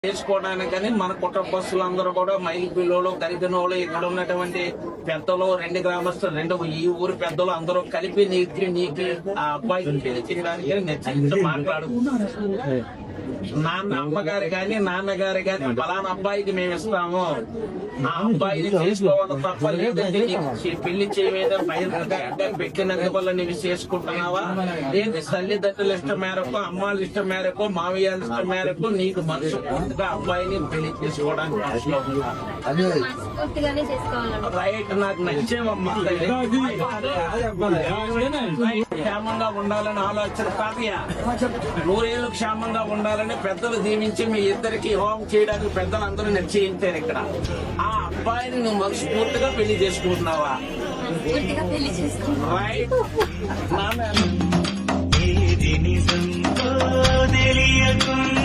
చేసుకోవడానికని మన కుటుంబస్తులందరూ కూడా మైలు పిల్లలు కలిగిన వాళ్ళు ఇక్కడ ఉన్నటువంటి పెద్దలు 2 గ్రామస్తులు ఈ ఊరు పెద్దలు అందరూ కలిపి నీకు ఆ అబ్బాయిని పెళ్లి చేయడానికి నిశ్చయించి మాట్లాడుకున్నారు. అమ్మగారు గాని నాన్నగారు గాని ఫలానా అబ్బాయికి మేము ఇస్తాము, ఆ అబ్బాయిని చేసుకోవాలి తప్ప లేదంటే పెళ్లి చేయడం పెట్టినందువల్ల నీవు చేసుకుంటున్నావా లేదు తల్లిదండ్రుల ఇష్టం మేరకు అమ్మాళ్ళ ఇష్టం మేరకు మావయ్యాల ఇష్టం మేరకు నీకు మనసు పూర్తిగా అబ్బాయిని పెళ్లి చేసుకోవడానికి రైట్. నాకు నచ్చేవమ్మా క్షేమంగా ఉండాలని ఆలోచన కాదయా, 100 ఏళ్ళు క్షేమంగా ఉండాలని పెద్దలు దీవించి మీ ఇద్దరికి హోమం చేయడానికి పెద్దలు అందరూ నిశ్చయించారు. ఇక్కడ ఆ అబ్బాయిని నువ్వు మనస్ఫూర్తిగా పెళ్లి చేసుకుంటున్నావా? రైట్. ఏది నిజంతో తెలియకుండా